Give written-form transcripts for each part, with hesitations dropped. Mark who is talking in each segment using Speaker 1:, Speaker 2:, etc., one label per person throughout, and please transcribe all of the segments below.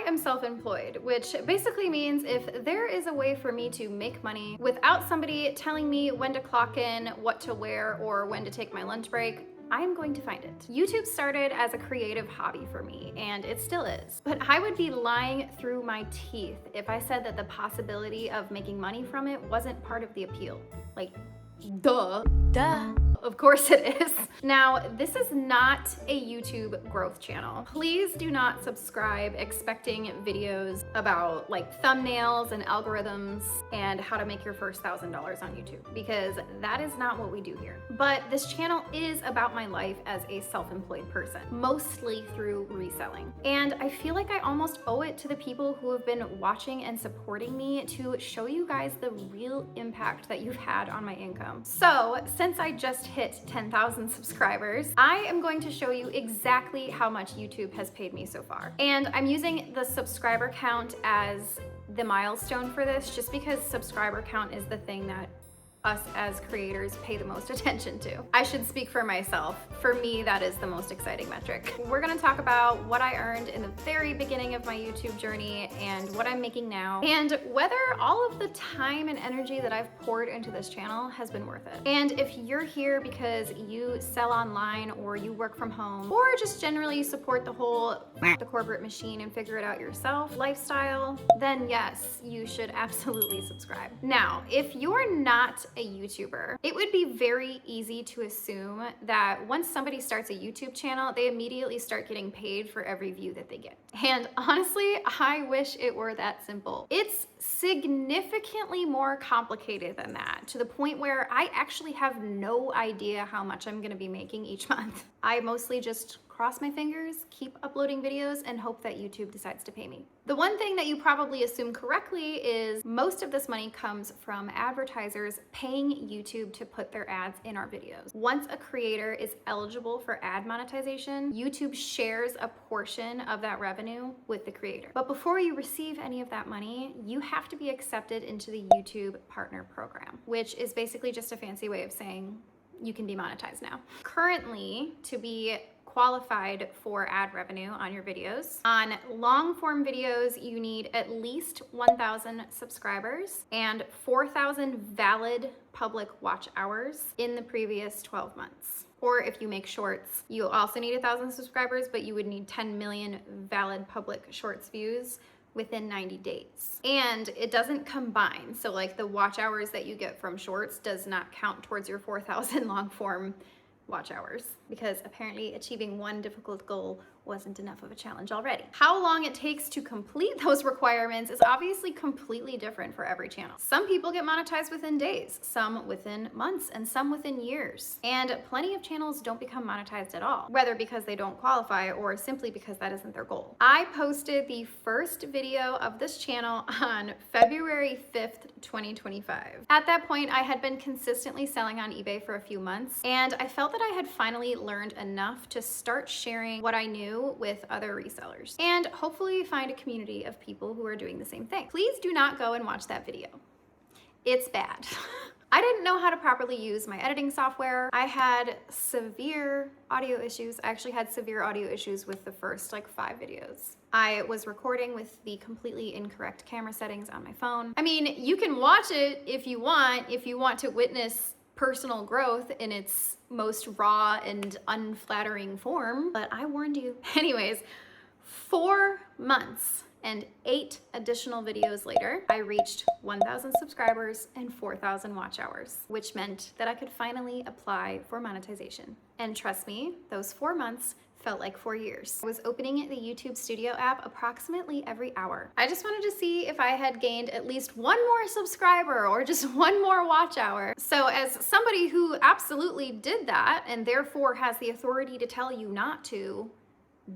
Speaker 1: I am self-employed, which basically means if there is a way for me to make money without somebody telling me when to clock in, what to wear, or when to take my lunch break, I am going to find it. YouTube started as a creative hobby for me, and it still is. But I would be lying through my teeth if I said that the possibility of making money from it wasn't part of the appeal. Like, duh. Of course it is. Now, this is not a YouTube growth channel. Please do not subscribe expecting videos about like thumbnails and algorithms and how to make your first $1,000 on YouTube, because that is not what we do here. But this channel is about my life as a self-employed person, mostly through reselling. And I feel like I almost owe it to the people who have been watching and supporting me to show you guys the real impact that you've had on my income. So since I just hit 10,000 subscribers, I am going to show you exactly how much YouTube has paid me so far. And I'm using the subscriber count as the milestone for this, just because subscriber count is the thing that us as creators pay the most attention to. I should speak for myself. For me, that is the most exciting metric. We're gonna talk about what I earned in the very beginning of my YouTube journey and what I'm making now, and whether all of the time and energy that I've poured into this channel has been worth it. And if you're here because you sell online, or you work from home, or just generally support the whole the corporate machine and figure it out yourself lifestyle, then yes, you should absolutely subscribe. Now, if you're not a YouTuber, it would be very easy to assume that once somebody starts a YouTube channel, they immediately start getting paid for every view that they get. And honestly, I wish it were that simple. It's significantly more complicated than that, to the point where I actually have no idea how much I'm gonna be making each month. I mostly just cross my fingers, keep uploading videos, and hope that YouTube decides to pay me. The one thing that you probably assume correctly is most of this money comes from advertisers paying YouTube to put their ads in our videos. Once a creator is eligible for ad monetization, YouTube shares a portion of that revenue with the creator. But before you receive any of that money, you have to be accepted into the YouTube Partner Program, which is basically just a fancy way of saying you can be monetized now. Currently, to be qualified for ad revenue on your videos, on long form videos, you need at least 1,000 subscribers and 4,000 valid public watch hours in the previous 12 months. Or if you make shorts, you also need 1,000 subscribers, but you would need 10 million valid public shorts views within 90 days. And it doesn't combine. So like the watch hours that you get from shorts does not count towards your 4,000 long form watch hours, because apparently achieving one difficult goal wasn't enough of a challenge already. How long it takes to complete those requirements is obviously completely different for every channel. Some people get monetized within days, some within months, and some within years. And plenty of channels don't become monetized at all, whether because they don't qualify or simply because that isn't their goal. I posted the first video of this channel on February 5th, 2025. At that point, I had been consistently selling on eBay for a few months, and I felt that I had finally learned enough to start sharing what I knew with other resellers and hopefully find a community of people who are doing the same thing. Please do not go and watch that video. It's bad. I didn't know how to properly use my editing software. I had severe audio issues. I actually had severe audio issues with the first like 5 videos. I was recording with the completely incorrect camera settings on my phone. I mean, you can watch it if you want to witness personal growth in its most raw and unflattering form, but I warned you. Anyways, 4 months and 8 additional videos later, I reached 1,000 subscribers and 4,000 watch hours, which meant that I could finally apply for monetization. And trust me, those 4 months felt like 4 years. I was opening the YouTube Studio app approximately every hour. I just wanted to see if I had gained at least 1 more subscriber or just 1 more watch hour. So as somebody who absolutely did that and therefore has the authority to tell you not to,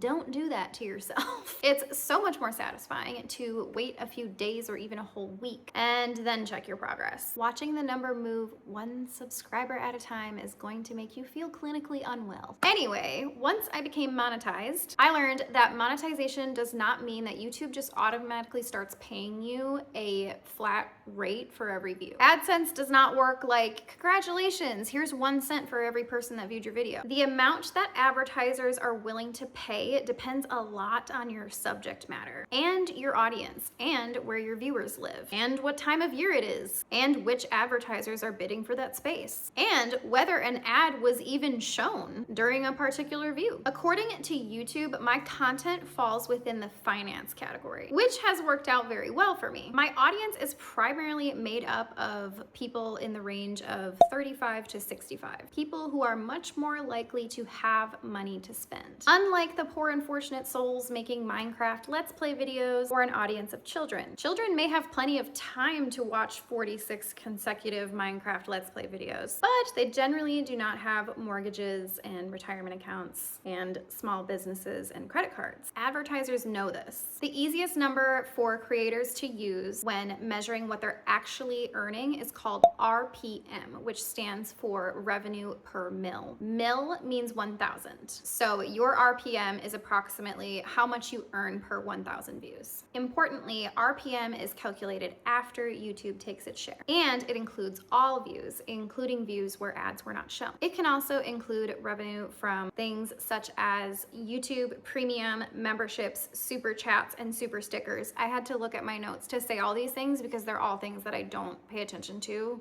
Speaker 1: don't do that to yourself. It's so much more satisfying to wait a few days or even a whole week and then check your progress. Watching the number move 1 subscriber at a time is going to make you feel clinically unwell. Anyway, once I became monetized, I learned that monetization does not mean that YouTube just automatically starts paying you a flat rate for every view. AdSense does not work like, congratulations, here's 1 cent for every person that viewed your video. The amount that advertisers are willing to pay pay depends a lot on your subject matter and your audience and where your viewers live and what time of year it is and which advertisers are bidding for that space and whether an ad was even shown during a particular view. According to YouTube, my content falls within the finance category, which has worked out very well for me. My audience is primarily made up of people in the range of 35 to 65, people who are much more likely to have money to spend. Unlike the poor unfortunate souls making Minecraft Let's Play videos or an audience of children. Children may have plenty of time to watch 46 consecutive Minecraft Let's Play videos, but they generally do not have mortgages and retirement accounts and small businesses and credit cards. Advertisers know this. The easiest number for creators to use when measuring what they're actually earning is called RPM, which stands for revenue per mil. Mil means 1,000. So your RPM is approximately how much you earn per 1,000 views. Importantly, RPM is calculated after YouTube takes its share, and it includes all views, including views where ads were not shown. It can also include revenue from things such as YouTube Premium, memberships, super chats, and super stickers. I had to look at my notes to say all these things because they're all things that I don't pay attention to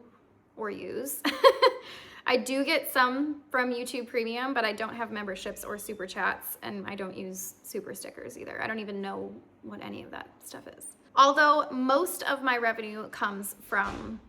Speaker 1: or use. I do get some from YouTube Premium, but I don't have memberships or super chats, and I don't use super stickers either. I don't even know what any of that stuff is. Although most of my revenue comes from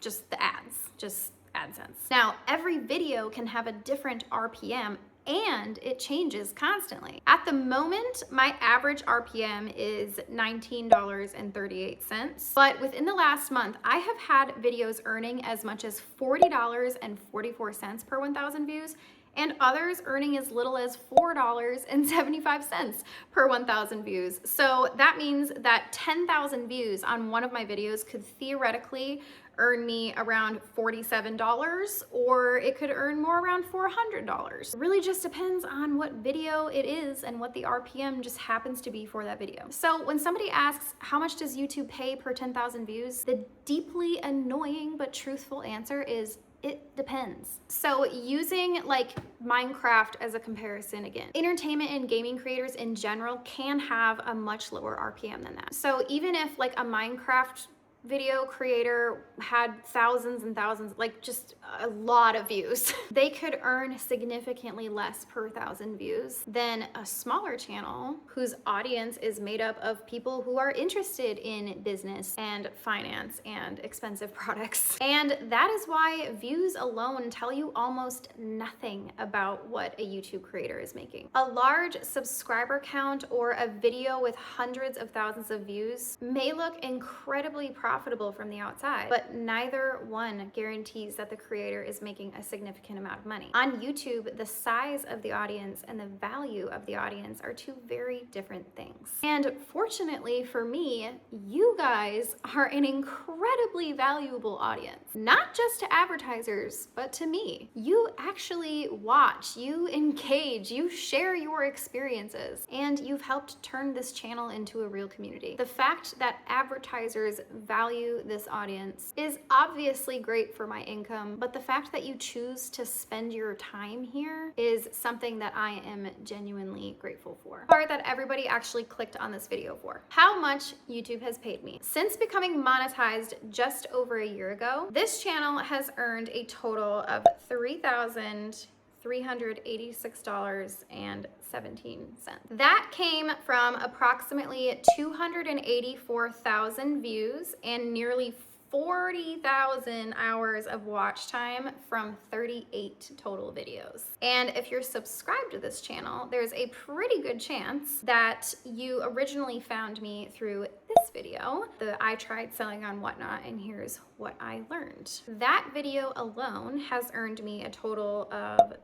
Speaker 1: just the ads, just AdSense. Now, every video can have a different RPM and it changes constantly. At the moment, my average RPM is $19.38, but within the last month, I have had videos earning as much as $40.44 per 1,000 views, and others earning as little as $4.75 per 1,000 views. So that means that 10,000 views on one of my videos could theoretically earn me around $47, or it could earn more around $400. It really just depends on what video it is and what the RPM just happens to be for that video. So when somebody asks, how much does YouTube pay per 10,000 views? The deeply annoying but truthful answer is, it depends. So using like Minecraft as a comparison again, entertainment and gaming creators in general can have a much lower RPM than that. So even if like a Minecraft video creator had thousands and thousands, like just a lot of views, they could earn significantly less per 1,000 views than a smaller channel whose audience is made up of people who are interested in business and finance and expensive products. And that is why views alone tell you almost nothing about what a YouTube creator is making. A large subscriber count or a video with hundreds of thousands of views may look incredibly profitable from the outside, but neither one guarantees that the creator is making a significant amount of money. On YouTube, the size of the audience and the value of the audience are two very different things. And fortunately for me, you guys are an incredibly valuable audience, not just to advertisers, but to me. You actually watch, you engage, you share your experiences, and you've helped turn this channel into a real community. The fact that advertisers value this audience is obviously great for my income, but the fact that you choose to spend your time here is something that I am genuinely grateful for. The part that everybody actually clicked on this video for. How much YouTube has paid me. Since becoming monetized just over a year ago, this channel has earned a total of $3,386.17. That came from approximately 284,000 views and nearly 40,000 hours of watch time from 38 total videos. And if you're subscribed to this channel, there's a pretty good chance that you originally found me through this video, the I tried selling on Whatnot and here's what I learned. That video alone has earned me a total of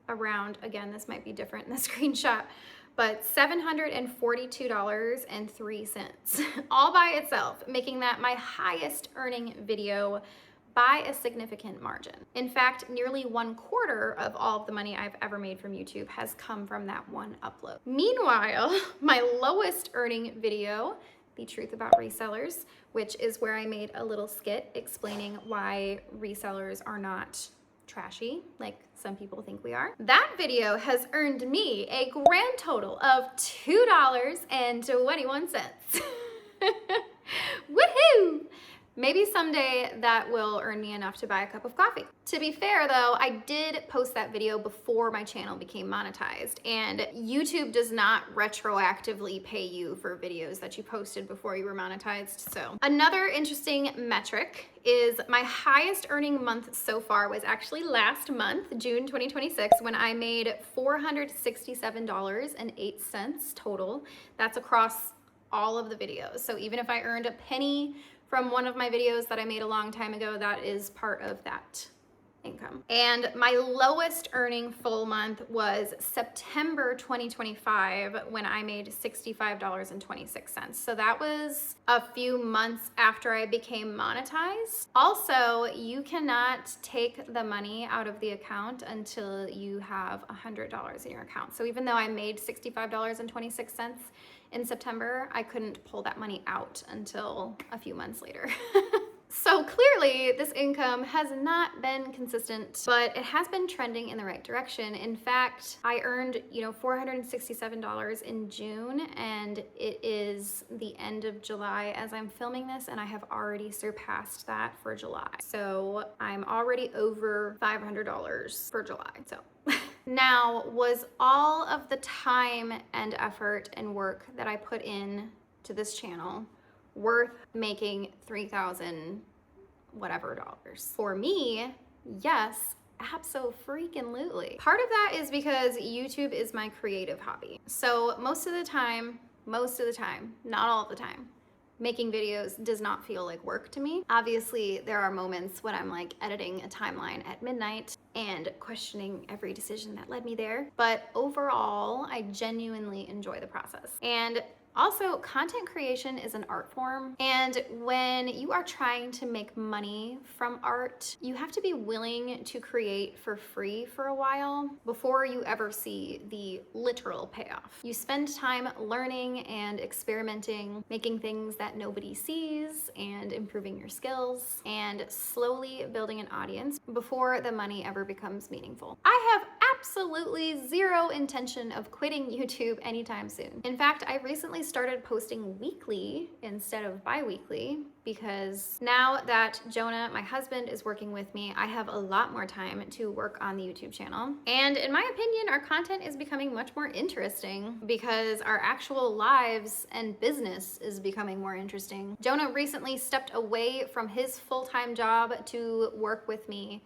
Speaker 1: around, again, this might be different in the screenshot, but $742.03, all by itself, making that my highest earning video by a significant margin. In fact, nearly 1/4 of all of the money I've ever made from YouTube has come from that one upload. Meanwhile, my lowest earning video, The Truth About Resellers, which is where I made a little skit explaining why resellers are not trashy like some people think we are. That video has earned me a grand total of $2.21. Woohoo! Maybe someday that will earn me enough to buy a cup of coffee. To be fair though, I did post that video before my channel became monetized, and YouTube does not retroactively pay you for videos that you posted before you were monetized. So another interesting metric is my highest earning month so far was actually last month, June 2026, when I made $467.08 total. That's across all of the videos. So even if I earned a penny from one of my videos that I made a long time ago, that is part of that income. And my lowest earning full month was September 2025 when I made $65.26. So that was a few months after I became monetized. Also, you cannot take the money out of the account until you have $100 in your account. So even though I made $65.26 in September, I couldn't pull that money out until a few months later. So clearly this income has not been consistent, but it has been trending in the right direction. In fact, I earned, $467 in June, and it is the end of July as I'm filming this, and I have already surpassed that for July. So I'm already over $500 for July. So now, was all of the time and effort and work that I put in to this channel worth making $3,000 whatever dollars? For me, yes, abso-freaking-lutely. Part of that is because YouTube is my creative hobby. So most of the time, not all the time, making videos does not feel like work to me. Obviously, there are moments when I'm like editing a timeline at midnight and questioning every decision that led me there. But overall, I genuinely enjoy the process. And also, content creation is an art form, and when you are trying to make money from art, you have to be willing to create for free for a while before you ever see the literal payoff. You spend time learning and experimenting, making things that nobody sees, and improving your skills, and slowly building an audience before the money ever becomes meaningful. I have absolutely zero intention of quitting YouTube anytime soon. In fact, I recently started posting weekly instead of bi-weekly because now that Jonah, my husband, is working with me, I have a lot more time to work on the YouTube channel. And in my opinion, our content is becoming much more interesting because our actual lives and business is becoming more interesting. Jonah recently stepped away from his full-time job to work with me.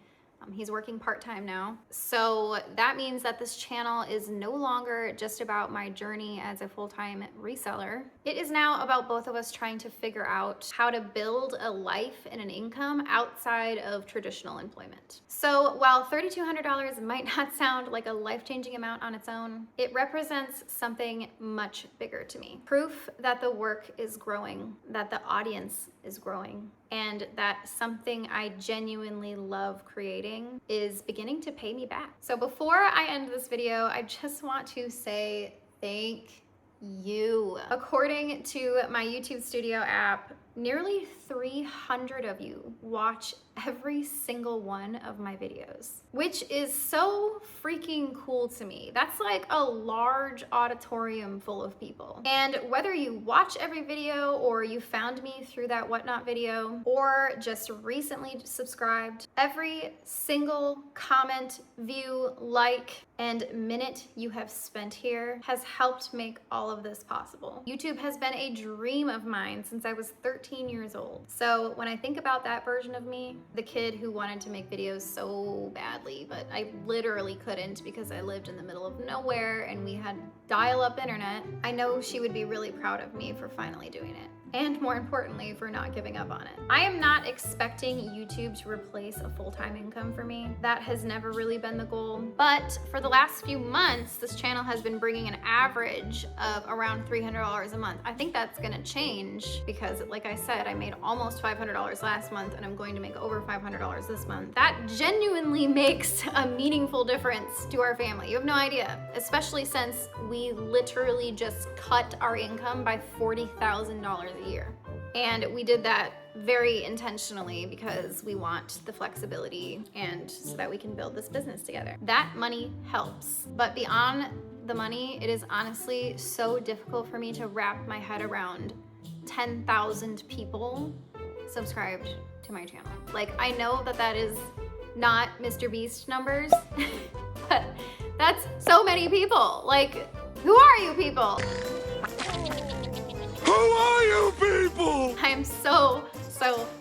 Speaker 1: He's working part-time now. So that means that this channel is no longer just about my journey as a full-time reseller. It is now about both of us trying to figure out how to build a life and an income outside of traditional employment. So while $3,200 might not sound like a life-changing amount on its own, it represents something much bigger to me. Proof that the work is growing, that the audience is growing, and that something I genuinely love creating is beginning to pay me back. So before I end this video, I just want to say thank you. According to my YouTube Studio app, nearly 300 of you watch every single one of my videos, which is so freaking cool to me. That's like a large auditorium full of people. And whether you watch every video or you found me through that Whatnot video or just recently subscribed, every single comment, view, like, and minute you have spent here has helped make all of this possible. YouTube has been a dream of mine since I was 13 years old. So when I think about that version of me, the kid who wanted to make videos so badly, but I literally couldn't because I lived in the middle of nowhere and we had dial-up internet, I know she would be really proud of me for finally doing it. And more importantly, for not giving up on it. I am not expecting YouTube to replace a full-time income for me. That has never really been the goal. But for the last few months, this channel has been bringing an average of around $300 a month. I think that's gonna change because, like I said, I made almost $500 last month and I'm going to make over $500 this month. That genuinely makes a meaningful difference to our family. You have no idea, especially since we literally just cut our income by $40,000 a year. And we did that very intentionally because we want the flexibility and so that we can build this business together. That money helps. But beyond the money, it is honestly so difficult for me to wrap my head around 10,000 people subscribed to my channel. Like, I know that that is not Mr. Beast numbers, but that's so many people. Like, who are you people?
Speaker 2: Who are you people?
Speaker 1: I am so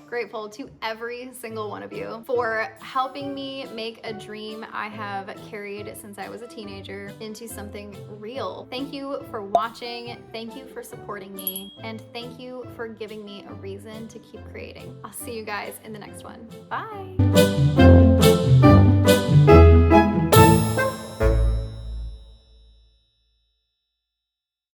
Speaker 1: grateful to every single one of you for helping me make a dream I have carried since I was a teenager into something real. Thank you for watching. Thank you for supporting me. And thank you for giving me a reason to keep creating. I'll see you guys in the next one. Bye.